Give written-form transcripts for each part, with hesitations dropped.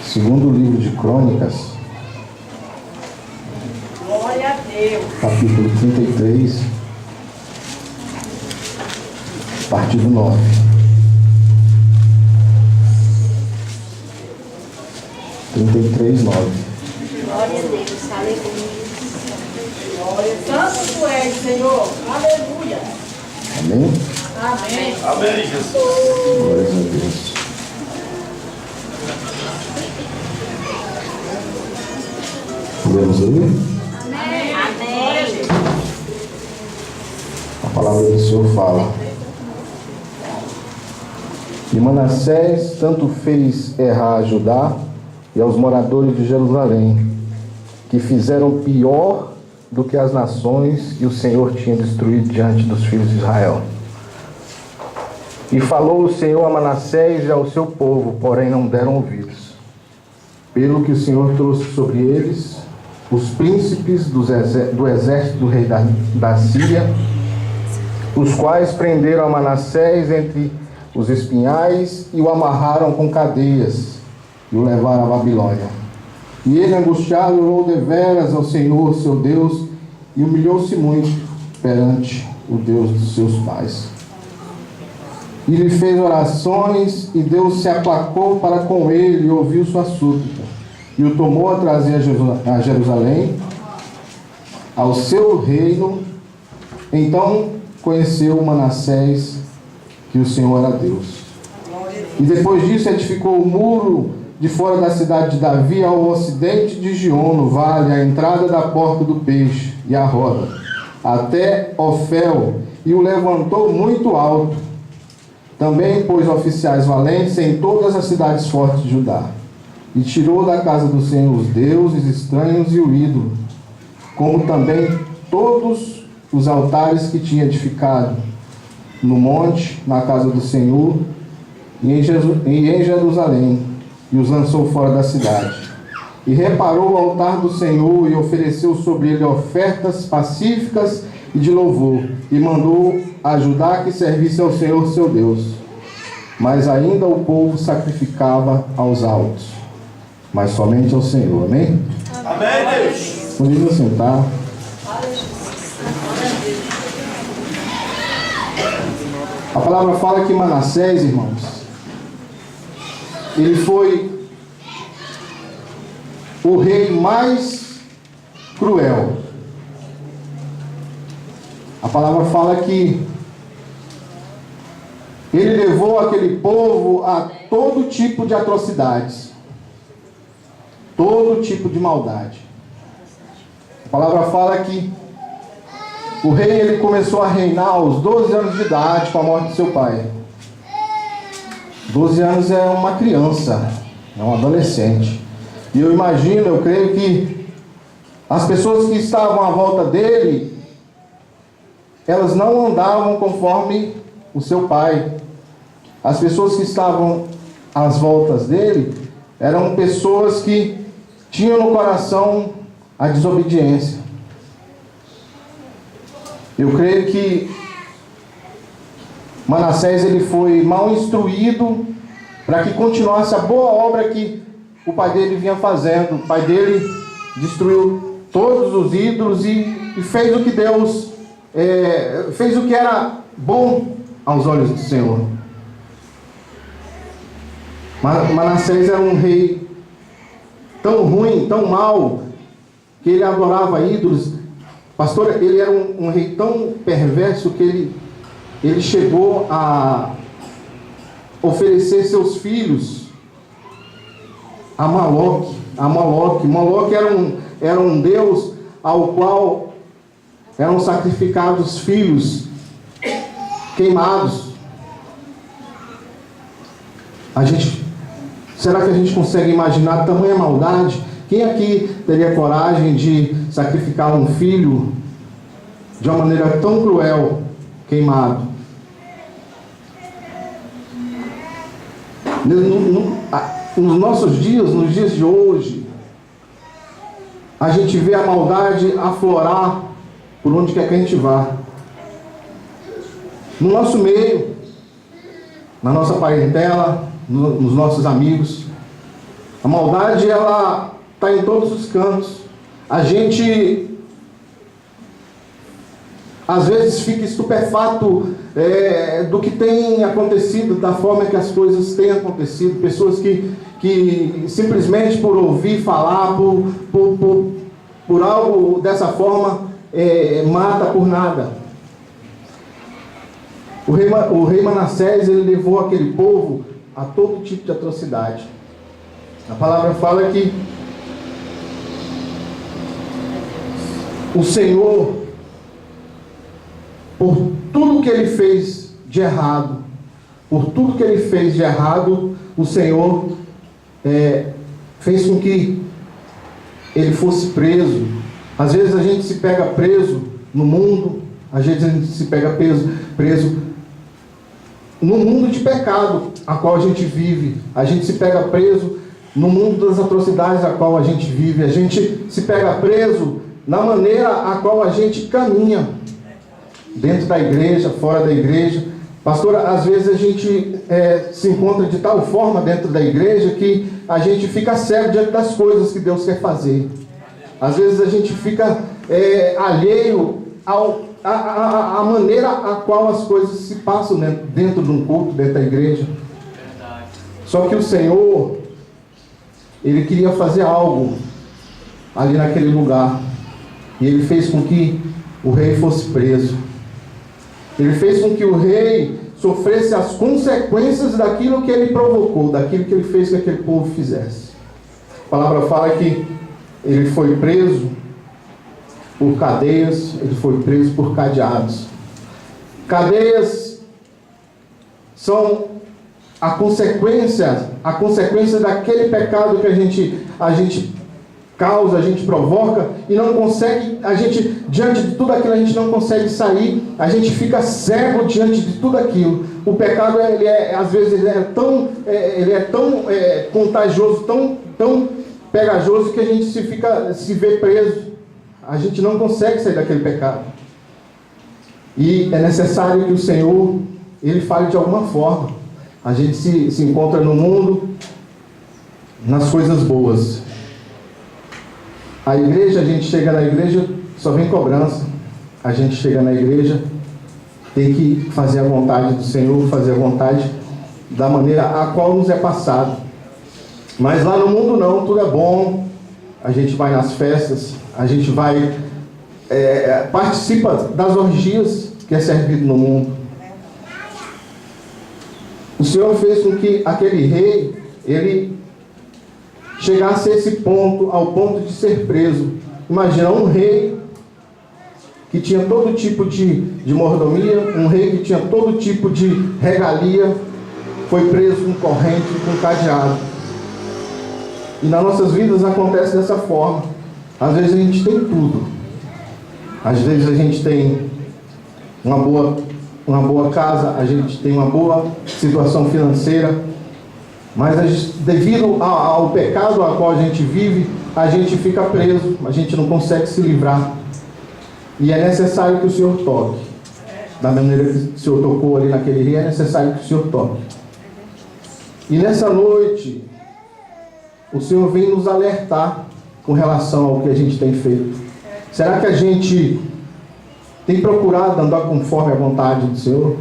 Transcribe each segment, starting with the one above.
Segundo livro de Crônicas, Glória a Deus. capítulo 33, a partir do 9. Glória a Deus, aleluia. Glória, santo tu és, Senhor. Aleluia. Amém? Amém. Amém, Jesus. Glórias a Deus. Podemos ler? Amém. Amém. A palavra do Senhor fala: E Manassés tanto fez errar a Judá e aos moradores de Jerusalém, que fizeram pior do que as nações que o Senhor tinha destruído diante dos filhos de Israel. E falou o Senhor a Manassés e ao seu povo, porém não deram ouvidos. Pelo que o Senhor trouxe sobre eles os príncipes do exército do rei da Síria, os quais prenderam a Manassés entre os espinhais e o amarraram com cadeias e o levaram à Babilônia. E ele, angustiado, orou deveras ao Senhor, seu Deus, e humilhou-se muito perante o Deus dos seus pais. E lhe fez orações, e Deus se aplacou para com ele e ouviu sua súplica. E o tomou a trazer a Jerusalém, ao seu reino. Então conheceu Manassés que o Senhor era Deus. E depois disso edificou o muro de fora da cidade de Davi, ao ocidente de Gion, no vale, à entrada da porta do peixe, e a roda, até Ofel, e o levantou muito alto. Também pôs oficiais valentes em todas as cidades fortes de Judá, e tirou da casa do Senhor os deuses estranhos e o ídolo, como também todos os altares que tinha edificado no monte, na casa do Senhor, e em Jerusalém, e os lançou fora da cidade. E reparou o altar do Senhor e ofereceu sobre ele ofertas pacíficas e de louvor, e mandou a Judá que servisse ao Senhor seu Deus. Mas ainda o povo sacrificava aos altos, mas somente ao Senhor. Amém? Amém, Deus. Podemos sentar. A palavra fala que Manassés, irmãos, ele foi o rei mais cruel. A palavra fala que ele levou aquele povo a todo tipo de atrocidades, todo tipo de maldade. A palavra fala que o rei ele começou a reinar aos 12 anos de idade com a morte de seu pai. 12 anos é uma criança, é um adolescente. E eu imagino, eu creio que as pessoas que estavam à volta dele, elas não andavam conforme o seu pai. As pessoas que estavam às voltas dele eram pessoas que tinham no coração a desobediência. Eu creio que Manassés ele foi mal instruído para que continuasse a boa obra que o pai dele vinha fazendo. O pai dele destruiu todos os ídolos e fez o que Deus fez o que era bom aos olhos do Senhor. Manassés era um rei tão ruim, tão mau, que ele adorava ídolos. Pastor, ele era um rei tão perverso que ele chegou a oferecer seus filhos a Moloque. Moloque era um deus ao qual eram sacrificados filhos queimados. Será que a gente consegue imaginar tamanha maldade? Quem aqui teria coragem de sacrificar um filho de uma maneira tão cruel, queimado? Nos nossos dias, nos dias de hoje, a gente vê a maldade aflorar por onde quer que a gente vá. No nosso meio, na nossa parentela, nos nossos amigos, A maldade, ela está em todos os cantos. A gente, às vezes, fica estupefato do que tem acontecido, da forma que as coisas têm acontecido. Pessoas que simplesmente por ouvir falar, por algo dessa forma, mata por nada. O rei Manassés, ele levou aquele povo a todo tipo de atrocidade. A palavra fala que o Senhor, por tudo que ele fez de errado, o Senhor fez com que ele fosse preso. Às vezes a gente se pega preso no mundo, às vezes a gente se pega preso no mundo de pecado a qual a gente vive. A gente se pega preso no mundo das atrocidades a qual a gente vive. A gente se pega preso na maneira a qual a gente caminha, dentro da igreja, fora da igreja. Pastor, às vezes a gente se encontra de tal forma dentro da igreja que a gente fica cego diante das coisas que Deus quer fazer. Às vezes a gente fica alheio à maneira a qual as coisas se passam dentro de um culto, dentro da igreja. Só que o Senhor, Ele queria fazer algo ali naquele lugar. E Ele fez com que o rei fosse preso. Ele fez com que o rei sofresse as consequências daquilo que ele provocou, daquilo que ele fez que aquele povo fizesse. A palavra fala que ele foi preso por cadeias, ele foi preso por cadeados. Cadeias são a consequência daquele pecado que a gente causa, a gente provoca e não consegue, diante de tudo aquilo a gente não consegue sair, a gente fica cego diante de tudo aquilo. O pecado, às vezes, ele é tão contagioso, tão pegajoso que a gente se vê preso. A gente não consegue sair daquele pecado. E é necessário que o Senhor, Ele fale de alguma forma. A gente se encontra no mundo, nas coisas boas. A igreja, a gente chega na igreja, só vem cobrança. A gente chega na igreja, tem que fazer a vontade do Senhor, fazer a vontade da maneira a qual nos é passado. Mas lá no mundo não, tudo é bom. A gente vai nas festas, a gente vai, participa das orgias que é servido no mundo. O Senhor fez com que aquele rei, ele chegasse a esse ponto, ao ponto de ser preso. Imagina um rei que tinha todo tipo de mordomia, um rei que tinha todo tipo de regalia, foi preso com corrente, com cadeado. E nas nossas vidas acontece dessa forma. Às vezes a gente tem tudo. Às vezes a gente tem uma boa casa, a gente tem uma boa situação financeira, mas devido ao pecado ao qual a gente vive, a gente fica preso, a gente não consegue se livrar. E é necessário que o Senhor toque. Da maneira que o Senhor tocou ali naquele rei, é necessário que o Senhor toque. E nessa noite, o Senhor vem nos alertar com relação ao que a gente tem feito. Será que a gente tem procurado andar conforme a vontade do Senhor?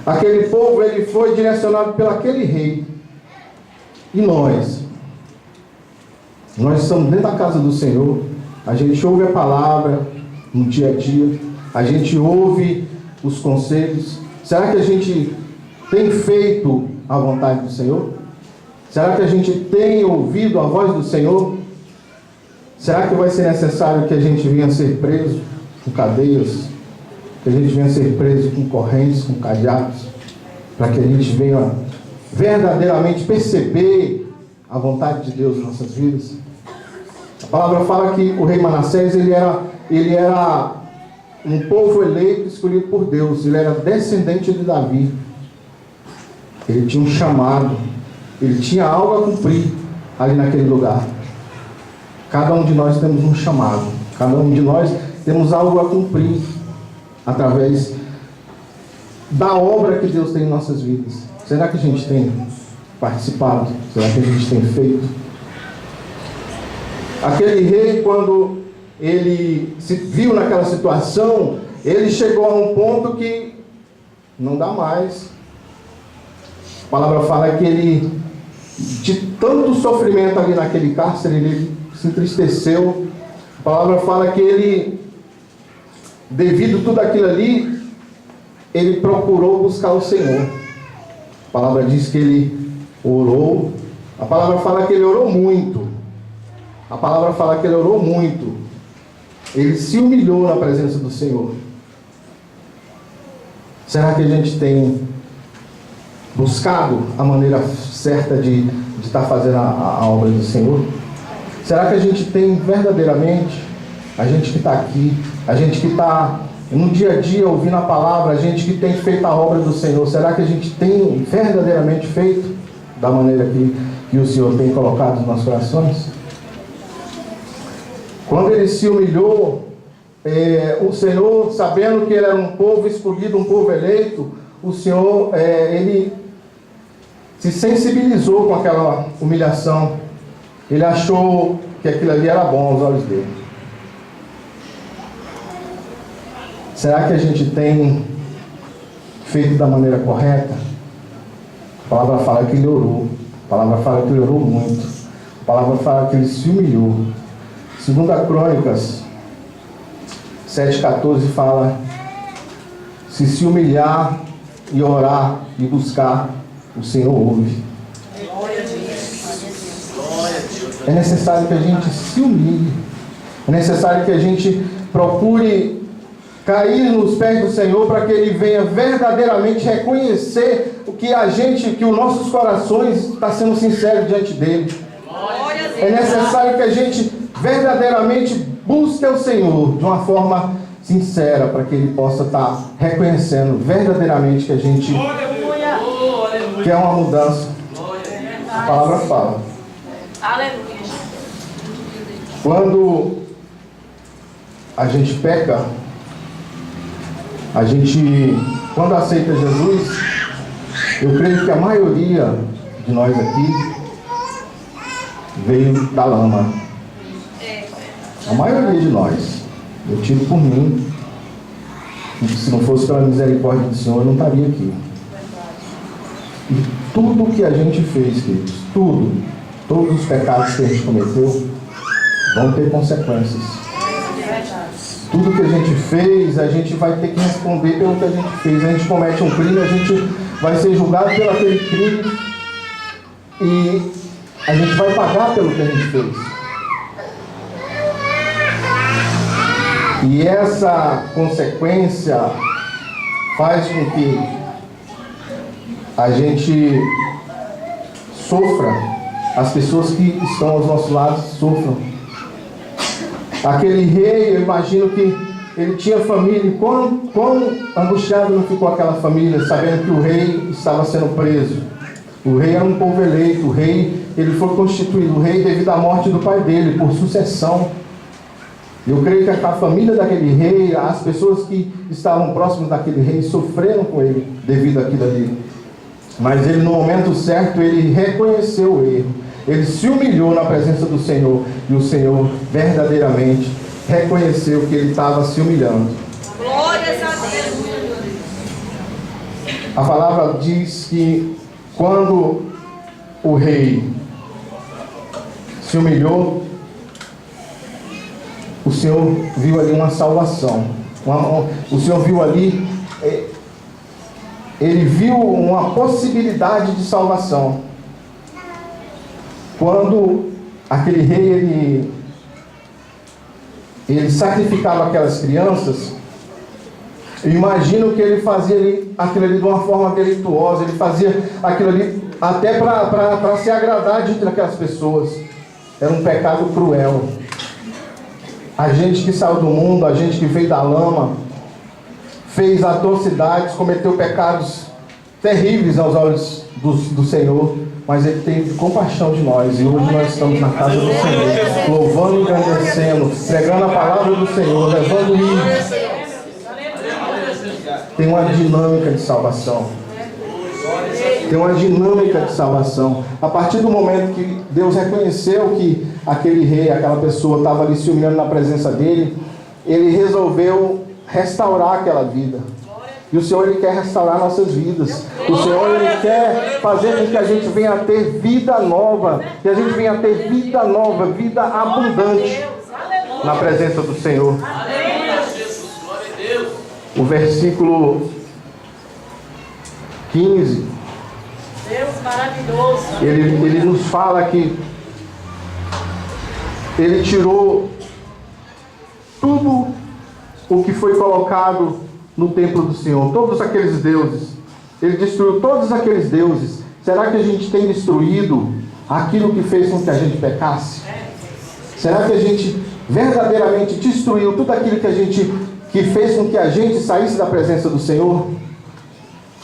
Aquele povo, ele foi direcionado pelo aquele rei. E nós estamos dentro da casa do Senhor. A gente ouve a palavra no dia a dia. A gente ouve os conselhos. Será que a gente tem feito a vontade do Senhor? Será que a gente tem ouvido a voz do Senhor? Será que vai ser necessário que a gente venha ser preso com cadeias? Que a gente venha ser preso com correntes, com cadeados? Para que a gente venha verdadeiramente perceber a vontade de Deus em nossas vidas? A palavra fala que o rei Manassés, ele era um povo eleito, escolhido por Deus. Ele era descendente de Davi. Ele tinha um chamado. Ele tinha algo a cumprir ali naquele lugar. Cada um de nós temos um chamado. Cada um de nós temos algo a cumprir através da obra que Deus tem em nossas vidas. Será que a gente tem participado? Será que a gente tem feito? Aquele rei, quando ele se viu naquela situação, ele chegou a um ponto que não dá mais. A palavra fala que ele, de tanto sofrimento ali naquele cárcere, ele se entristeceu. A palavra fala que ele, devido a tudo aquilo ali, ele procurou buscar o Senhor. A palavra diz que ele orou. A palavra fala que ele orou muito. A palavra fala que ele orou muito. Ele se humilhou na presença do Senhor. Será que a gente tem buscado a maneira certa de estar fazendo a obra do Senhor? Será que a gente tem verdadeiramente, a gente que está aqui, a gente que está no dia a dia ouvindo a palavra, a gente que tem feito a obra do Senhor, será que a gente tem verdadeiramente feito da maneira que o Senhor tem colocado nos nossos corações? Quando ele se humilhou, o Senhor, sabendo que ele era um povo escolhido, um povo eleito, o Senhor, ele se sensibilizou com aquela humilhação. Ele achou que aquilo ali era bom aos olhos dele. Será que a gente tem feito da maneira correta? A palavra fala que ele orou. A palavra fala que ele orou muito. A palavra fala que ele se humilhou. 2 Crônicas 7,14 fala: se humilhar e orar e buscar, o Senhor ouve. É necessário que a gente se humilhe. É necessário que a gente procure cair nos pés do Senhor para que Ele venha verdadeiramente reconhecer que os nossos corações estão sendo sinceros diante dEle. É necessário que a gente verdadeiramente busque o Senhor de uma forma sincera, para que Ele possa estar reconhecendo verdadeiramente que a gente quer uma mudança. A palavra fala. Aleluia. Quando a gente peca, quando aceita Jesus, eu creio que a maioria de nós aqui veio da lama. A maioria de nós. Eu tiro por mim. Se não fosse pela misericórdia do Senhor, eu não estaria aqui. E tudo que a gente fez, queridos, todos os pecados que a gente cometeu, vão ter consequências. Tudo que a gente fez, a gente vai ter que responder pelo que a gente fez. A gente comete um crime, a gente vai ser julgado pelo aquele crime e a gente vai pagar pelo que a gente fez. E essa consequência faz com que a gente sofra, as pessoas que estão aos nossos lados sofram. Aquele rei, eu imagino que ele tinha família, e quão angustiado não ficou aquela família, sabendo que o rei estava sendo preso. O rei era um povo eleito, o rei, ele foi constituído, o rei devido à morte do pai dele, por sucessão. Eu creio que a família daquele rei, as pessoas que estavam próximas daquele rei, sofreram com ele devido àquilo ali. Mas ele, no momento certo, ele reconheceu o erro. Ele se humilhou na presença do Senhor. E o Senhor verdadeiramente reconheceu que ele estava se humilhando. Glórias a Deus. A palavra diz que quando o rei se humilhou, o Senhor viu ali uma salvação. O Senhor viu ali, ele viu uma possibilidade de salvação. Quando aquele rei, ele sacrificava aquelas crianças, eu imagino que ele fazia aquilo ali de uma forma delituosa, ele fazia aquilo ali até para se agradar diante daquelas pessoas. Era um pecado cruel. A gente que saiu do mundo, a gente que veio da lama, fez atrocidades, cometeu pecados terríveis aos olhos do Senhor, mas Ele teve compaixão de nós, e hoje nós estamos na casa do Senhor, louvando e agradecendo, pregando a palavra do Senhor, levando isso. Tem uma dinâmica de salvação. Tem uma dinâmica de salvação. A partir do momento que Deus reconheceu que aquele rei, aquela pessoa estava ali se humilhando na presença dele, ele resolveu restaurar aquela vida. E o Senhor, Ele quer restaurar nossas vidas. O Senhor, Ele quer fazer com que a gente venha a ter vida nova. Que a gente venha a ter vida nova, vida abundante na presença do Senhor. O versículo 15, Deus maravilhoso. ele nos fala que Ele tirou tudo o que foi colocado no templo do Senhor, todos aqueles deuses. Ele destruiu todos aqueles deuses. Será que a gente tem destruído aquilo que fez com que a gente pecasse? Será que a gente verdadeiramente destruiu tudo aquilo que fez com que a gente saísse da presença do Senhor?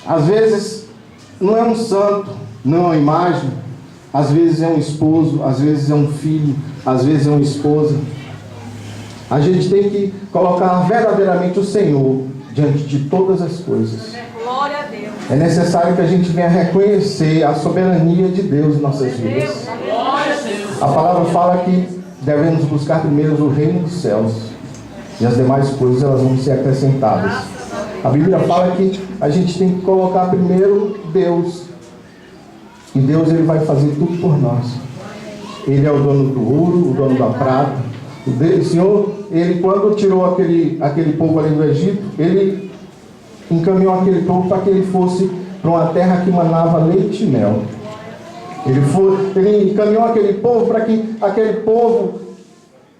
Às vezes não é um santo, não é uma imagem. Às vezes é um esposo, às vezes é um filho, às vezes é uma esposa. A gente tem que colocar verdadeiramente o Senhor diante de todas as coisas. Glória a Deus. É necessário que a gente venha reconhecer a soberania de Deus em nossas vidas. A palavra fala que devemos buscar primeiro o reino dos céus, e as demais coisas elas vão ser acrescentadas. A Bíblia fala que a gente tem que colocar primeiro Deus, e Deus, Ele vai fazer tudo por nós. Ele é o dono do ouro, o dono da prata. O Senhor, Ele, quando tirou aquele povo ali do Egito, Ele encaminhou aquele povo para que ele fosse para uma terra que manava leite e mel. Ele encaminhou aquele povo para que aquele povo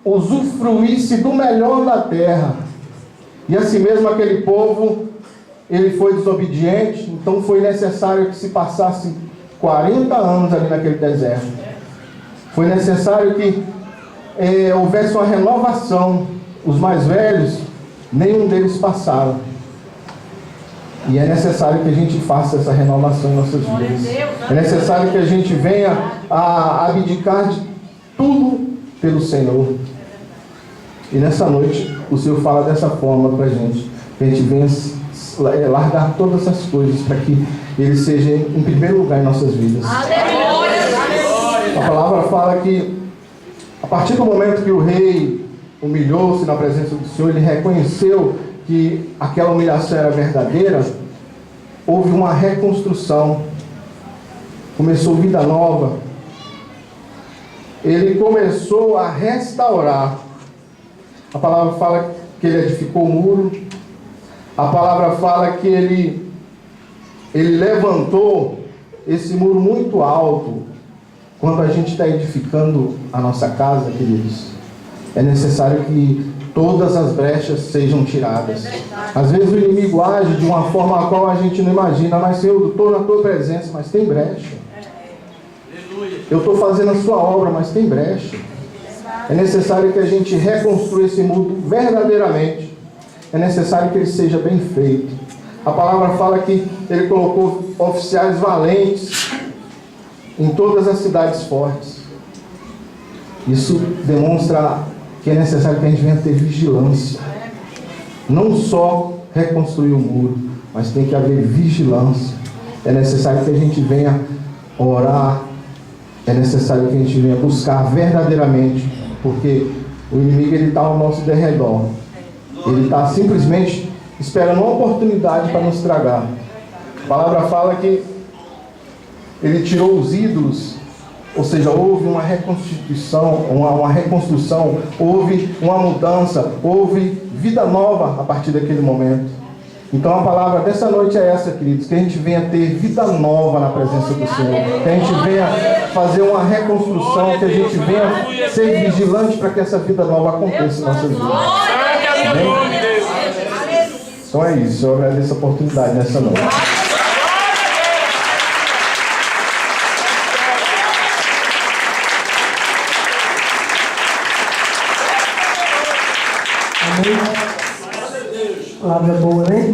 usufruísse do melhor da terra. E assim mesmo aquele povo, ele foi desobediente, então foi necessário que se passasse 40 anos ali naquele deserto. Foi necessário que houvesse uma renovação. Os mais velhos, nenhum deles passaram. E é necessário que a gente faça essa renovação em nossas vidas. É necessário que a gente venha a abdicar de tudo pelo Senhor. E nessa noite, o Senhor fala dessa forma para a gente. Que a gente venha largar todas essas coisas para que Ele seja em primeiro lugar em nossas vidas. A palavra fala que a partir do momento que o rei humilhou-se na presença do Senhor, ele reconheceu que aquela humilhação era verdadeira, houve uma reconstrução, começou vida nova, ele começou a restaurar. A palavra fala que ele edificou o muro, a palavra fala que ele levantou esse muro muito alto. Quando a gente está edificando a nossa casa, queridos, é necessário que todas as brechas sejam tiradas. Às vezes o inimigo age de uma forma a qual a gente não imagina. Mas Senhor, eu estou na tua presença, mas tem brecha. Eu estou fazendo a sua obra, mas tem brecha. É necessário que a gente reconstrua esse muro verdadeiramente. É necessário que ele seja bem feito. A palavra fala que ele colocou oficiais valentes em todas as cidades fortes. Isso demonstra que é necessário que a gente venha ter vigilância. Não só reconstruir o muro, mas tem que haver vigilância. É necessário que a gente venha orar. É necessário que a gente venha buscar verdadeiramente, porque o inimigo está ao nosso derredor. Ele está simplesmente esperando uma oportunidade para nos tragar. A palavra fala que ele tirou os ídolos, ou seja, houve uma reconstituição, uma reconstrução, houve uma mudança, houve vida nova a partir daquele momento. Então a palavra dessa noite é essa, queridos, que a gente venha ter vida nova na presença do Senhor, que a gente venha fazer uma reconstrução, que a gente venha ser vigilante para que essa vida nova aconteça em nossas vidas. Amém? Então é isso, eu agradeço a oportunidade nessa noite. Palavra boa, né?